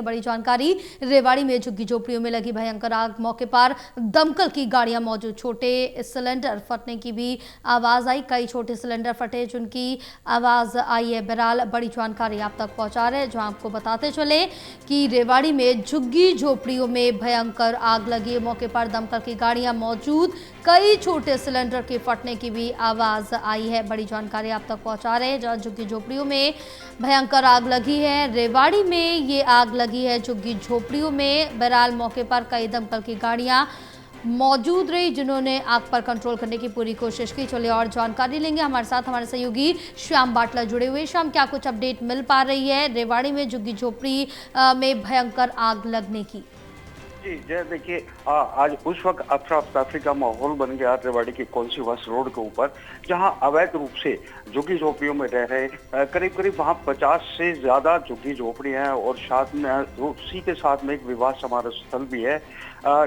बड़ी जानकारी। रेवाड़ी में झुग्गी झोपड़ियों में लगी भयंकर आग, मौके पर दमकल की गाड़ियां मौजूद। छोटे सिलेंडर फटने की भी आवाज आई, कई छोटे सिलेंडर फटे जिनकी आवाज आई है। बहरहाल बड़ी जानकारी आप तक पहुंचा रहे हैं, जो आपको बताते चले कि रेवाड़ी में झुग्गी झोपड़ियों में भयंकर आग लगी, मौके पर दमकल की गाड़ियां मौजूद, कई छोटे सिलेंडर के फटने की भी आवाज आई है। बड़ी जानकारी आप तक पहुंचा रहे हैं, जहां झुग्गी झोपड़ियों में भयंकर आग लगी है। रेवाड़ी में ये आग लगी है झुग्गी झोपड़ियों में। बहरहाल मौके पर कई दमकल की गाड़ियां मौजूद रही, जिन्होंने आग पर कंट्रोल करने की पूरी कोशिश की। चलिए और जानकारी लेंगे, हमारे साथ हमारे सहयोगी श्याम बाटला जुड़े हुए। श्याम, क्या कुछ अपडेट मिल पा रही है रेवाड़ी में झुग्गी झोपड़ी में भयंकर आग लगने की? जी जय, देखिए आज उस वक्त अफरा तफरी का माहौल बन गया रेवाड़ी के कौंसीवास रोड के ऊपर, जहां अवैध रूप से झुग्गी झोपड़ियों में रह रहे करीब करीब वहां 50 से ज्यादा झुग्गी झोपड़ियां हैं और साथ में उसी के साथ में एक विवाह समारोह स्थल भी है।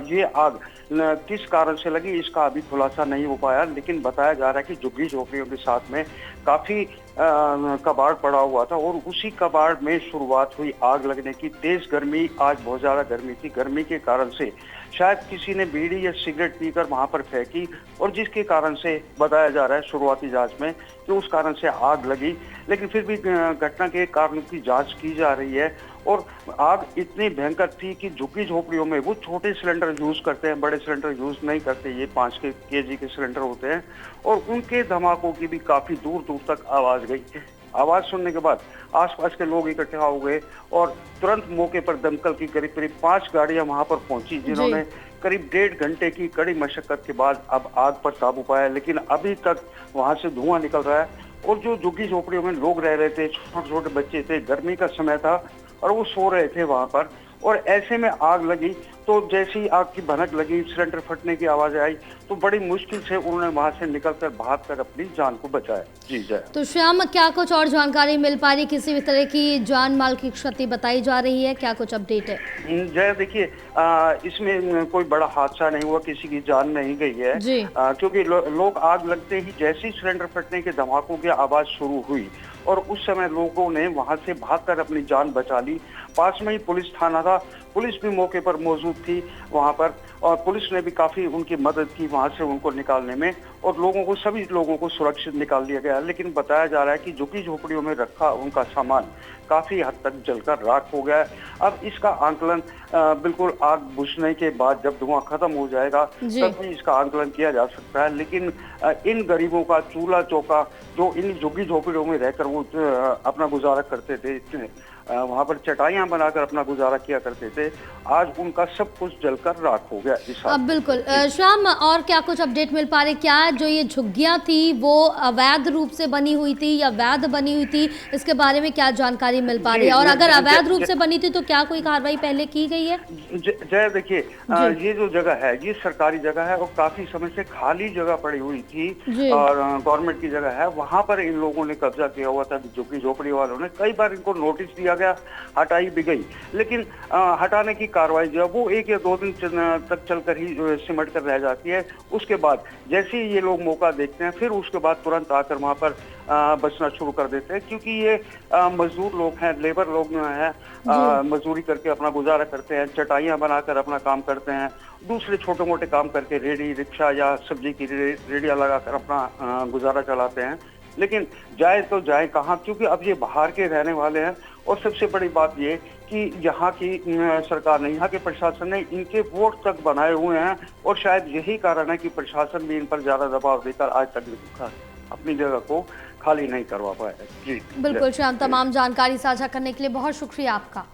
ये आग किस कारण से लगी इसका अभी खुलासा नहीं हो पाया, लेकिन बताया जा रहा है कि झुग्गी झोपड़ियों के साथ में काफी कबाड़ पड़ा हुआ था और उसी कबाड़ में शुरुआत हुई आग लगने की। तेज गर्मी, आज बहुत ज्यादा गर्मी थी, गर्मी के कारण से शायद किसी ने बीड़ी या सिगरेट पीकर वहां पर फेंकी और जिसके कारण से बताया जा रहा है शुरुआती जांच में कि उस कारण से आग लगी। लेकिन फिर भी घटना के कारण की जांच की जा रही है और आग इतनी भयंकर थी कि झुग्गी झोपड़ियों में वो छोटे सिलेंडर यूज करते हैं, बड़े सिलेंडर यूज नहीं करते, ये 5 केजी के सिलेंडर होते हैं और उनके धमाकों की भी काफी दूर दूर तक आवाज गई। आवाज सुनने के बाद आसपास के लोग इकट्ठा हो गए और तुरंत मौके पर दमकल की करीब करीब 5 गाड़ियां वहां पर पहुंची, जिन्होंने करीब 1.5 घंटे की कड़ी मशक्कत के बाद अब आग पर काबू पाया। लेकिन अभी तक वहां से धुआं निकल रहा है और जो झुग्गी झोपड़ियों में लोग रह रहे थे, छोटे छोटे बच्चे थे, गर्मी का समय था और वो सो रहे थे वहां पर, और ऐसे में आग लगी। तो जैसे ही आग की भनक लगी, सिलेंडर फटने की आवाज आई, तो बड़ी मुश्किल से उन्होंने वहां से निकलकर भागकर अपनी जान को बचाया। जी जय। तो श्याम, क्या कुछ और जानकारी मिल पा रही, किसी भी तरह की जान माल की क्षति बताई जा रही है, क्या कुछ अपडेट है? जय, देखिए इसमें कोई बड़ा हादसा नहीं हुआ, किसी की जान नहीं गई है क्योंकि लोग आग लगते ही जैसे ही सिलेंडर फटने के धमाकों की आवाज शुरू हुई और उस समय लोगों ने वहां से भागकर अपनी जान बचा ली। पास में ही पुलिस थाना था, पुलिस भी मौके पर मौजूद थी वहां पर और पुलिस ने भी काफी उनकी मदद की वहां से उनको निकालने में और सभी लोगों को सुरक्षित निकाल लिया गया। लेकिन बताया जा रहा है कि झुग्गी झोपड़ियों में रखा उनका सामान काफी हद तक जलकर राख हो गया है। अब इसका आंकलन बिल्कुल आग बुझने के बाद जब धुआं खत्म हो जाएगा तब भी इसका आंकलन किया जा सकता है। लेकिन इन गरीबों का चूल्हा चौका जो इन झुग्गी झोपड़ियों में रहकर वो अपना गुजारा करते थे, वहां पर चटाइयां बनाकर अपना गुजारा किया करते थे, आज उनका सब कुछ जलकर राख हो गया। अब बिल्कुल श्याम, और क्या कुछ अपडेट मिल पा रही, क्या जो ये झुग्गियां थी वो अवैध रूप से बनी हुई थी या वैध बनी हुई थी, इसके बारे में क्या जानकारी मिल पा रही है? और अगर अवैध रूप से बनी थी तो क्या कोई कार्रवाई पहले की गई है? जय, देखिए ये जो जगह है ये सरकारी जगह है और काफी समय से खाली जगह पड़ी हुई थी और गवर्नमेंट की जगह है, वहां पर इन लोगों ने कब्जा किया हुआ था। झुग्गी झोपड़ी वालों ने कई बार इनको नोटिस दिया गया, हटाई भी गई, लेकिन हटाने की कार्रवाई जो है वो 1 या 2 दिन तक चलकर ही जो है सिमट कर रह जाती है। उसके बाद जैसे ही ये लोग मौका देखते हैं फिर उसके बाद तुरंत आकर वहां पर बचना शुरू कर देते हैं, क्योंकि ये मजदूर लोग हैं, लेबर लोग हैं, मजदूरी करके अपना गुजारा करते हैं, चटाइयां बनाकर अपना काम करते हैं, दूसरे छोटे मोटे काम करके रेडी रिक्शा या सब्जी की रेडियां लगाकर अपना गुजारा चलाते हैं। लेकिन जाए तो जाए कहाँ, क्योंकि अब ये बाहर के रहने वाले हैं और सबसे बड़ी बात ये कि यहाँ की सरकार ने, यहाँ के प्रशासन ने इनके वोट तक बनाए हुए हैं और शायद यही कारण है कि प्रशासन भी इन पर ज्यादा दबाव देकर आज तक अपनी जगह को खाली नहीं करवा पाया। जी बिल्कुल श्याम, तमाम जानकारी साझा करने के लिए बहुत शुक्रिया आपका।